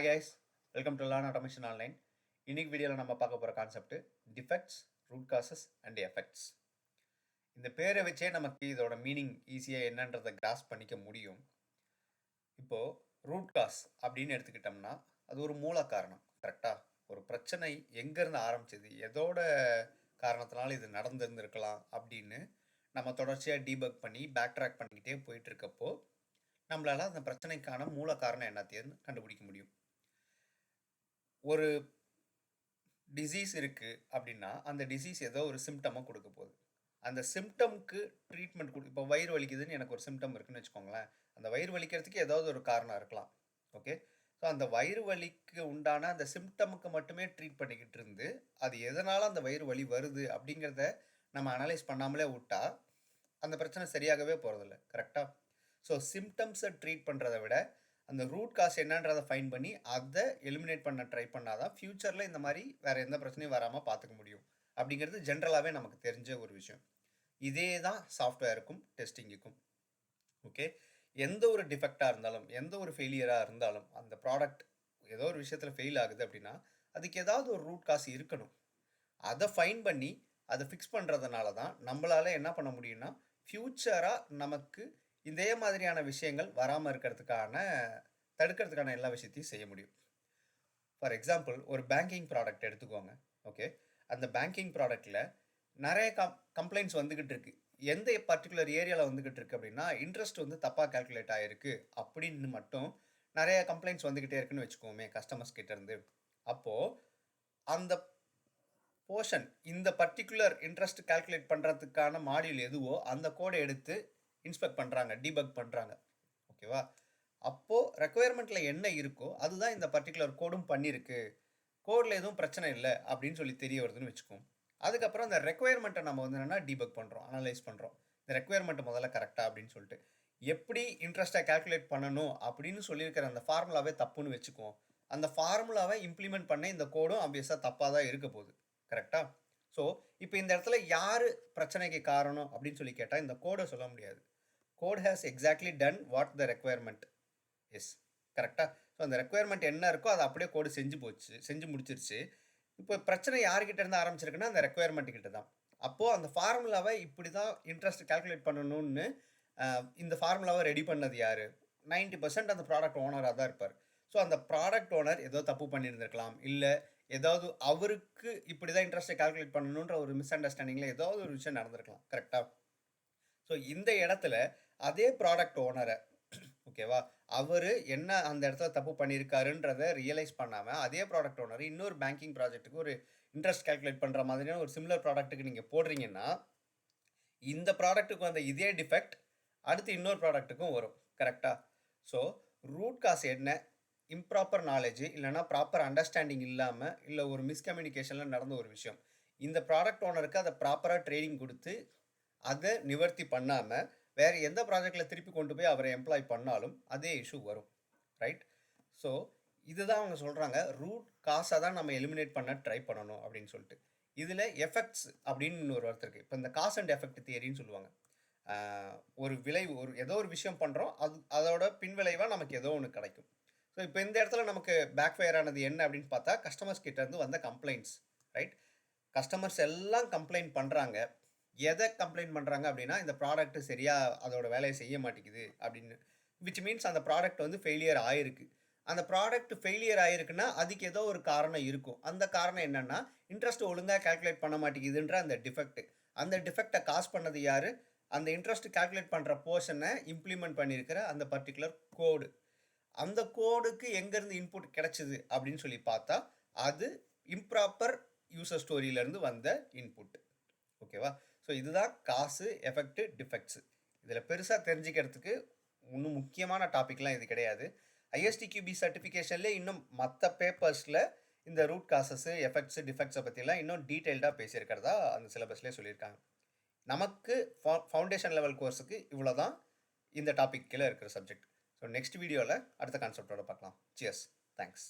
Hi guys, welcome to Learn Automation Online. இன்னைக்கு வீடியோவில் நம்ம பார்க்க போகிற concept defects, root causes and effects. இந்த பேரை வச்சே நமக்கு இதோட மீனிங் ஈஸியாக என்னன்றதை கிராஸ் பண்ணிக்க முடியும். இப்போது ரூட் காஸ் அப்படின்னு எடுத்துக்கிட்டோம்னா அது ஒரு மூல காரணம். கரெக்டாக ஒரு பிரச்சனை எங்கேருந்து ஆரம்பிச்சது, எதோட காரணத்தினால இது நடந்திருந்திருக்கலாம் அப்படின்னு நம்ம தொடர்ச்சியாக டீபக் பண்ணி பேக் ட்ராக் பண்ணிக்கிட்டே போயிட்டு இருக்கப்போ நம்மளால் அந்த பிரச்சனைக்கான மூல காரணம் என்னத்தையும் கண்டுபிடிக்க முடியும். ஒரு டிசீஸ் இருக்குது அப்படின்னா அந்த டிசீஸ் ஏதோ ஒரு சிம்டமை கொடுக்க போகுது. அந்த சிம்டம்க்கு ட்ரீட்மெண்ட் இப்போ வயிறு வலிக்குதுன்னு எனக்கு ஒரு சிம்டம் இருக்குன்னு வச்சுக்கோங்களேன். அந்த வயிறு வலிக்கிறதுக்கு ஏதாவது ஒரு காரணம் இருக்கலாம். ஓகே, ஸோ அந்த வயிறு வலிக்கு உண்டான அந்த சிம்டமுக்கு மட்டுமே ட்ரீட் பண்ணிக்கிட்டு இருந்து அது எதனால் அந்த வயிறு வலி வருது அப்படிங்கிறத நம்ம அனலைஸ் பண்ணாமலே விட்டா அந்த பிரச்சனை சரியாகவே போகிறதில்ல. கரெக்டாக? ஸோ சிம்டம்ஸை ட்ரீட் பண்ணுறதை விட அந்த ரூட் காஸ் என்னன்றதை ஃபைன் பண்ணி அதை எலிமினேட் பண்ண ட்ரை பண்ணால் தான் ஃப்யூச்சரில் இந்த மாதிரி வேறு எந்த பிரச்சனையும் வராமல் பார்த்துக்க முடியும் அப்படிங்கிறது ஜென்ரலாகவே நமக்கு தெரிஞ்ச ஒரு விஷயம். இதே தான் சாஃப்ட்வேருக்கும் டெஸ்டிங்குக்கும். ஓகே, எந்த ஒரு டிஃபெக்டாக இருந்தாலும் எந்த ஒரு ஃபெயிலியராக இருந்தாலும் அந்த ப்ராடக்ட் ஏதோ ஒரு விஷயத்தில் ஃபெயில் ஆகுது அப்படின்னா அதுக்கு ஏதாவது ஒரு ரூட் காஸ் இருக்கணும். அதை ஃபைன் பண்ணி அதை ஃபிக்ஸ் பண்ணுறதுனால தான் நம்மளால் என்ன பண்ண முடியும்னா ஃப்யூச்சராக நமக்கு இதே மாதிரியான விஷயங்கள் வராமல் தடுக்கிறதுக்கான எல்லா விஷயத்தையும் செய்ய முடியும். ஃபார் எக்ஸாம்பிள், ஒரு பேங்கிங் ப்ராடக்ட் எடுத்துக்கோங்க. ஓகே, அந்த பேங்கிங் ப்ராடக்டில் நிறைய கம்ப்ளைண்ட்ஸ் வந்துக்கிட்டு இருக்கு. எந்த பர்டிகுலர் ஏரியாவில் வந்துக்கிட்டு இருக்கு அப்படின்னா இன்ட்ரெஸ்ட் வந்து தப்பாக கால்குலேட் ஆகிருக்கு அப்படின்னு மட்டும் நிறைய கம்ப்ளைண்ட்ஸ் வந்துக்கிட்டே இருக்குன்னு வச்சுக்கோமே கஸ்டமர்ஸ் கிட்டேருந்து. அப்போது அந்த போர்ஷன் இந்த பர்டிகுலர் இன்ட்ரெஸ்ட் கால்குலேட் பண்ணுறதுக்கான மாடியூல் எதுவோ அந்த கோடை எடுத்து இன்ஸ்பெக்ட் பண்ணுறாங்க, டீபக் பண்ணுறாங்க. ஓகேவா? அப்போது ரெக்குயர்மெண்ட்டில் என்ன இருக்கோ அதுதான் இந்த பர்டிகுலர் கோடும் பண்ணியிருக்கு, கோடில் எதுவும் பிரச்சனை இல்லை அப்படின்னு சொல்லி தெரிய வருதுன்னு வச்சுக்கோம். அதுக்கப்புறம் அந்த ரெக்குயர்மெண்ட்டை நம்ம வந்து என்னென்னா டீபக் பண்ணுறோம், அனலைஸ் பண்ணுறோம். இந்த ரெக்குயர்மெண்ட் முதல்ல கரெக்டாக அப்படின்னு சொல்லிட்டு எப்படி இன்ட்ரெஸ்ட்டை கால்குலேட் பண்ணணும் அப்படின்னு சொல்லியிருக்கிற அந்த ஃபார்முலாவே தப்புன்னு வச்சுக்குவோம். அந்த ஃபார்முலாவை இம்ப்ளிமெண்ட் பண்ண இந்த கோடும் ஆப்வியஸாக தப்பாக தான் இருக்க போகுது. கரெக்டாக? ஸோ இப்போ இந்த இடத்துல யார் பிரச்சனைக்கு காரணம் அப்படின்னு சொல்லி கேட்டால் இந்த கோடை சொல்ல முடியாது. Code has exactly done what the requirement is. கரெக்டாக? ஸோ அந்த ரெக்குயர்மெண்ட் என்ன இருக்கோ அதை அப்படியே கோடு செஞ்சு முடிச்சிருச்சு. இப்போ பிரச்சனை யார்கிட்ட இருந்து ஆரம்பிச்சிருக்குன்னா அந்த ரெக்குயர்மெண்ட் கிட்ட தான். அப்போது அந்த ஃபார்முலாவை இப்படி தான் இன்ட்ரெஸ்ட் கால்குலேட் பண்ணணும்னு இந்த ஃபார்முலாவை ரெடி பண்ணது யார்? 90% அந்த ப்ராடக்ட் ஓனராக தான் இருப்பார். ஸோ அந்த ப்ராடக்ட் ஓனர் ஏதோ தப்பு பண்ணியிருந்திருக்கலாம், இல்லை ஏதாவது அவருக்கு இப்படி தான் இன்ட்ரெஸ்ட்டை கால்குலேட் பண்ணணுன்ற ஒரு மிஸ் அண்டர்ஸ்டாண்டிங்கில் ஏதாவது ஒரு விஷயம் நடந்திருக்கலாம். கரெக்டாக? ஸோ இந்த இடத்துல அதே ப்ராடக்ட் ஓனரை, ஓகேவா, அவர் என்ன அந்த இடத்துல தப்பு பண்ணியிருக்காருன்றதை ரியலைஸ் பண்ணாமல் அதே ப்ராடக்ட் ஓனர் இன்னொரு பேங்கிங் ப்ராஜெக்ட்டுக்கு ஒரு இன்ட்ரெஸ்ட் கால்குலேட் பண்ணுற மாதிரியான ஒரு சிமிலர் ப்ராடக்ட்டுக்கு நீங்கள் போடுறீங்கன்னா இந்த ப்ராடக்ட்டுக்கு வந்த இதே டிஃபெக்ட் அடுத்து இன்னொரு ப்ராடக்ட்டுக்கும் வரும். கரெக்டாக? ஸோ ரூட் காஸ் என்ன? இம்ப்ராப்பர் நாலேஜ் இல்லைனா ப்ராப்பர் அண்டர்ஸ்டாண்டிங் இல்லாமல் இல்லை ஒரு மிஸ்கம்யூனிகேஷனில் நடந்த ஒரு விஷயம். இந்த ப்ராடக்ட் ஓனருக்கு அதை ப்ராப்பராக ட்ரைனிங் கொடுத்து அதை நிவர்த்தி பண்ணாமல் வேறு எந்த ப்ராஜெக்டில் திருப்பி கொண்டு போய் அவரை எம்ப்ளாய் பண்ணாலும் அதே இஷ்யூ வரும். ரைட்? ஸோ இதுதான் அவங்க சொல்கிறாங்க, ரூட் காஸை தான் நம்ம எலிமினேட் பண்ண ட்ரை பண்ணணும் அப்படின்னு சொல்லிட்டு. இதில் எஃபெக்ட்ஸ் அப்படின்னு ஒரு வார்த்தை இருக்குது. இப்போ இந்த காஸ் அண்ட் எஃபெக்ட் தியரின்னு சொல்லுவாங்க. ஒரு விளைவு, ஏதோ ஒரு விஷயம் பண்ணுறோம், அதோட பின்விளைவாக நமக்கு ஏதோ ஒன்று கிடைக்கும். ஸோ இப்போ இந்த இடத்துல நமக்கு பேக் ஃபயர் ஆனது என்ன அப்படின்னு பார்த்தா கஸ்டமர்ஸ் கிட்டேருந்து வந்த கம்ப்ளைண்ட்ஸ். ரைட்? கஸ்டமர்ஸ் எல்லாம் கம்ப்ளைண்ட் பண்ணுறாங்க. எதை கம்ப்ளைண்ட் பண்ணுறாங்க அப்படின்னா இந்த ப்ராடக்ட் சரியாக அதோட வேலையை செய்ய மாட்டேங்குது அப்படின்னு. விச் மீன்ஸ் அந்த ப்ராடக்ட் வந்து ஃபெயிலியர் ஆகிருக்கு. அந்த ப்ராடக்ட் ஃபெயிலியர் ஆகிருக்குன்னா அதுக்கு ஏதோ ஒரு காரணம் இருக்கும். அந்த காரணம் என்னென்னா இன்ட்ரெஸ்ட் ஒழுங்காக கால்குலேட் பண்ண மாட்டேங்குதுன்ற அந்த டிஃபெக்ட். அந்த டிஃபெக்டை காஸ் பண்ணது யார்? அந்த இன்ட்ரெஸ்ட் கால்குலேட் பண்ணுற போர்ஷனை இம்ப்ளிமெண்ட் பண்ணியிருக்கிற அந்த பர்டிகுலர் கோடு. அந்த கோடுக்கு எங்கேருந்து இன்புட் கிடச்சிது அப்படின்னு சொல்லி பார்த்தா அது இம்ப்ராப்பர் யூசர் ஸ்டோரியிலேருந்து வந்த இன்புட். ஓகேவா? ஸோ இதுதான் காசு, எஃபெக்ட், டிஃபெக்ட்ஸு. இதில் பெருசாக தெரிஞ்சுக்கிறதுக்கு இன்னும் முக்கியமான டாபிக்லாம் இது கிடையாது. ISTQB சர்டிஃபிகேஷன்லேயே இன்னும் மற்ற பேப்பர்ஸில் இந்த ரூட் காசஸ்ஸு, எஃபெக்ட்ஸு, டிஃபெக்ட்ஸை பற்றிலாம் இன்னும் டீட்டெயில்டாக பேசியிருக்கிறதா அந்த சிலபஸ்லேயே சொல்லியிருக்காங்க. நமக்கு ஃபவுண்டேஷன் லெவல் கோர்ஸுக்கு இவ்வளோ தான் இந்த டாபிக் கீழே இருக்கிற சப்ஜெக்ட். ஸோ நெக்ஸ்ட் வீடியோவில் அடுத்த கான்செப்டோட பார்க்கலாம். Cheers, thanks.